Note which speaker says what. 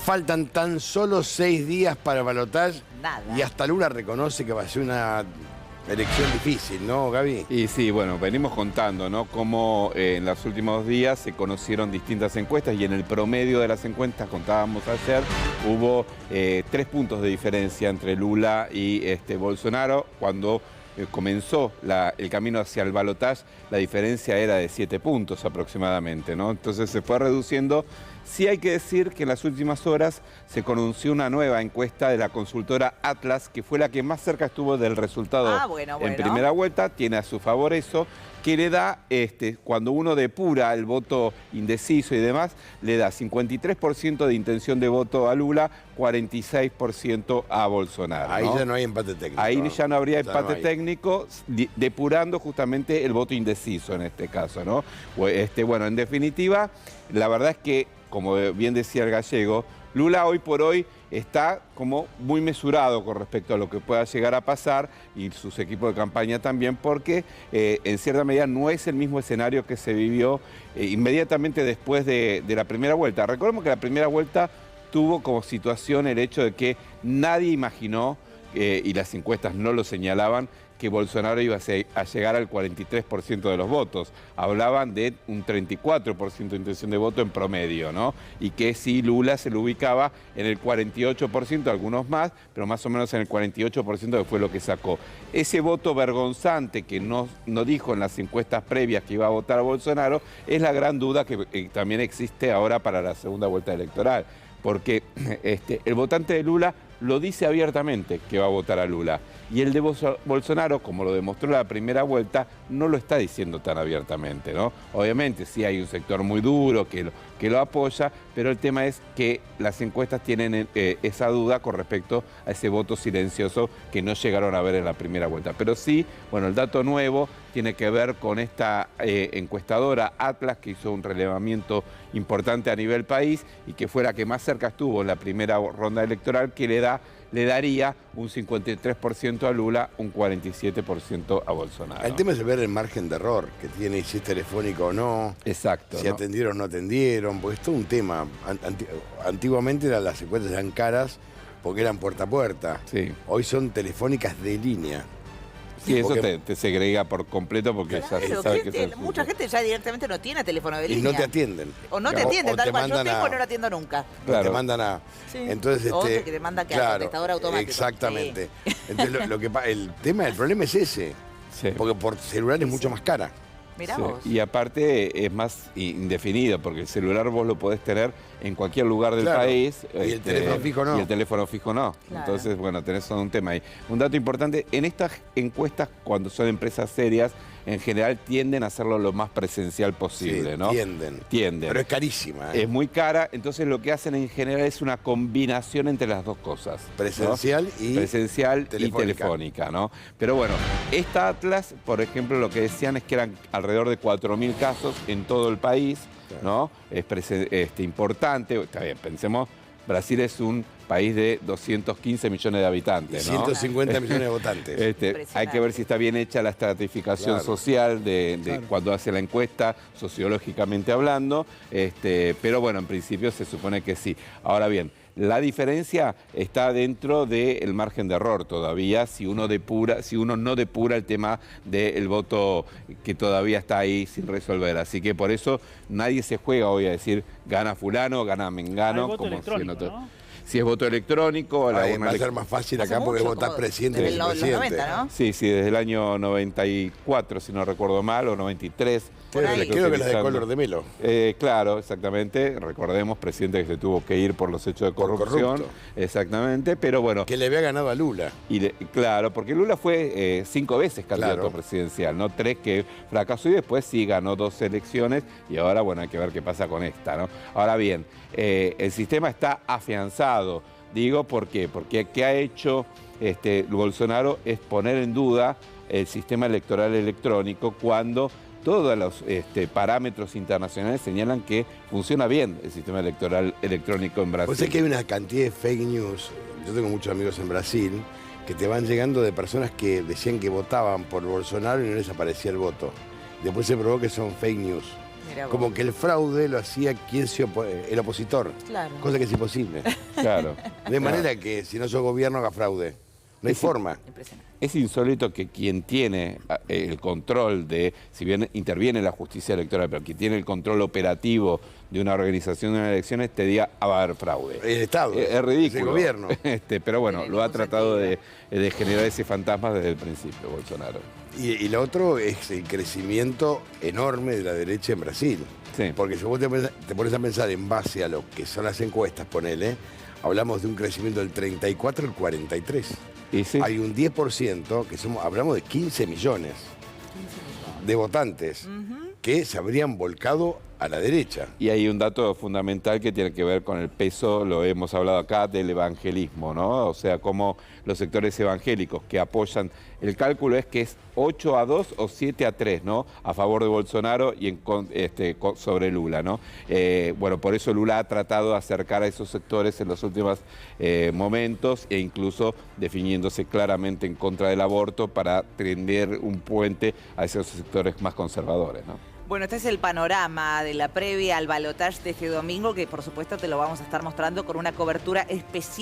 Speaker 1: faltan tan solo 6 días para el balotaje.
Speaker 2: Nada.
Speaker 1: Y hasta Lula reconoce que va a ser una elección difícil, ¿no, Gaby?
Speaker 3: Y sí, bueno, venimos contando, ¿no? Cómo en los últimos días se conocieron distintas encuestas y en el promedio de las encuestas, contábamos ayer, hubo 3 puntos de diferencia entre Lula y Bolsonaro. Cuando comenzó el camino hacia el balotaje, la diferencia era de 7 puntos aproximadamente, ¿no? Entonces se fue reduciendo. Sí hay que decir que en las últimas horas se conoció una nueva encuesta de la consultora Atlas, que fue la que más cerca estuvo del resultado en primera vuelta. Tiene a su favor eso, que le da, cuando uno depura el voto indeciso y demás, le da 53% de intención de voto a Lula, 46% a Bolsonaro, ¿no?
Speaker 1: Ahí ya no hay empate técnico.
Speaker 3: Ahí ya no habría empate
Speaker 1: no
Speaker 3: técnico, depurando justamente el voto indeciso en este caso, ¿no? Bueno, en definitiva, la verdad es que, como bien decía el gallego, Lula hoy por hoy está como muy mesurado con respecto a lo que pueda llegar a pasar, y sus equipos de campaña también, porque en cierta medida no es el mismo escenario que se vivió inmediatamente después de la primera vuelta. Recordemos que la primera vuelta tuvo como situación el hecho de que nadie imaginó, y las encuestas no lo señalaban, que Bolsonaro iba a llegar al 43% de los votos. Hablaban de un 34% de intención de voto en promedio, ¿no? Y que sí, Lula se lo ubicaba en el 48%, algunos más, pero más o menos en el 48% que fue lo que sacó. Ese voto vergonzante que no dijo en las encuestas previas que iba a votar a Bolsonaro, es la gran duda que también existe ahora para la segunda vuelta electoral. Porque el votante de Lula lo dice abiertamente que va a votar a Lula. Y el de Bolsonaro, como lo demostró la primera vuelta, no lo está diciendo tan abiertamente, ¿no? Obviamente sí hay un sector muy duro que lo apoya, pero el tema es que las encuestas tienen esa duda con respecto a ese voto silencioso que no llegaron a ver en la primera vuelta. Pero sí, bueno, el dato nuevo tiene que ver con esta encuestadora Atlas, que hizo un relevamiento importante a nivel país y que fue la que más cerca estuvo en la primera ronda electoral, que le daría un 53% a Lula, un 47% a Bolsonaro.
Speaker 1: El tema es ver el margen de error que tiene, si es telefónico o no.
Speaker 3: Exacto.
Speaker 1: Si atendieron o no atendieron, porque es todo un tema. Antiguamente las encuestas eran caras porque eran puerta a puerta.
Speaker 3: Sí.
Speaker 1: Hoy son telefónicas de línea.
Speaker 3: Sí, eso te segrega por completo porque
Speaker 2: claro,
Speaker 3: ya sabes que
Speaker 2: mucha gente ya directamente no tiene teléfono de línea.
Speaker 1: Y no te atienden.
Speaker 2: O no te atienden, tal cual. Yo tengo y no lo atiendo nunca.
Speaker 1: Claro. Te mandan a...
Speaker 2: Sí.
Speaker 1: Entonces,
Speaker 2: o que te mandan al contestador automático.
Speaker 1: Exactamente. Sí. Entonces, el problema es ese. Sí. Porque por celular es mucho más cara.
Speaker 2: Mirá vos.
Speaker 3: Y aparte es más indefinido, porque el celular vos lo podés tener en cualquier lugar del país.
Speaker 1: Y el teléfono fijo no.
Speaker 3: Y el teléfono fijo no. Claro. Entonces, bueno, tenés todo un tema ahí. Un dato importante, en estas encuestas, cuando son empresas serias, en general tienden a hacerlo lo más presencial posible, ¿no? Tienden.
Speaker 1: Pero es carísima, ¿eh?
Speaker 3: Es muy cara, entonces lo que hacen en general es una combinación entre las dos cosas.
Speaker 1: Presencial, ¿no?
Speaker 3: Presencial y telefónica, ¿no? Pero bueno, esta Atlas, por ejemplo, lo que decían es que eran alrededor de 4.000 casos en todo el país, ¿no? Es importante. Está bien, pensemos, Brasil es un país de 215 millones de habitantes, ¿no?
Speaker 1: 150 millones de votantes.
Speaker 3: Hay que ver si está bien hecha la estratificación social de cuando hace la encuesta, sociológicamente hablando, pero bueno, en principio se supone que sí. Ahora bien, la diferencia está dentro del margen de error todavía, si uno no depura el tema del voto que todavía está ahí sin resolver. Así que por eso nadie se juega hoy a decir gana fulano, gana mengano, como si en otro... ¿no? Si es voto electrónico...
Speaker 1: va a ser más fácil acá porque votás presidente y vicepresidente.
Speaker 2: Los 90, ¿no?
Speaker 3: Sí, desde el año 94, si no recuerdo mal, o 93.
Speaker 1: Creo que la de Collor de Mello.
Speaker 3: Claro, exactamente. Recordemos, presidente que se tuvo que ir por los hechos de corrupción. Exactamente, pero bueno...
Speaker 1: Que le había ganado a Lula.
Speaker 3: Claro, porque Lula fue 5 veces candidato presidencial, no 3 que fracasó, y después sí ganó 2 elecciones, y ahora, bueno, hay que ver qué pasa con esta, ¿no? Ahora bien, el sistema está afianzado. Digo, ¿por qué? Porque ¿qué ha hecho Bolsonaro? Es poner en duda el sistema electoral electrónico cuando todos los parámetros internacionales señalan que funciona bien el sistema electoral electrónico en Brasil.
Speaker 1: Pues es que hay una cantidad de fake news. Yo tengo muchos amigos en Brasil que te van llegando de personas que decían que votaban por Bolsonaro y no les aparecía el voto. Después se probó que son fake news. como que el fraude lo hacía el opositor.
Speaker 2: Claro.
Speaker 1: Cosa que es imposible.
Speaker 3: Claro.
Speaker 1: De manera que si no sos gobierno haga fraude. No hay forma.
Speaker 2: Impresionante.
Speaker 3: Es insólito que quien tiene el control de, si bien interviene la justicia electoral, pero quien tiene el control operativo de una organización de unas elecciones, te diga, va a haber fraude.
Speaker 1: El Estado.
Speaker 3: Es ridículo.
Speaker 1: Es el gobierno.
Speaker 3: Pero bueno, lo ha tratado de generar ese fantasma desde el principio, Bolsonaro.
Speaker 1: Y lo otro es el crecimiento enorme de la derecha en Brasil.
Speaker 3: Sí.
Speaker 1: Porque si vos te pones a pensar en base a lo que son las encuestas, ponele, hablamos de un crecimiento del 34 al 43.
Speaker 3: ¿Y sí?
Speaker 1: Hay un 10%, hablamos de 15 millones de votantes que se habrían volcado a la derecha.
Speaker 3: Y hay un dato fundamental que tiene que ver con el peso, lo hemos hablado acá, del evangelismo, ¿no? O sea, cómo los sectores evangélicos que apoyan, el cálculo es que es 8-2 o 7-3, ¿no? A favor de Bolsonaro y sobre Lula, ¿no? Bueno, por eso Lula ha tratado de acercar a esos sectores en los últimos momentos e incluso definiéndose claramente en contra del aborto para tender un puente a esos sectores más conservadores, ¿no?
Speaker 2: Bueno, este es el panorama de la previa al balotaje de este domingo, que por supuesto te lo vamos a estar mostrando con una cobertura especial.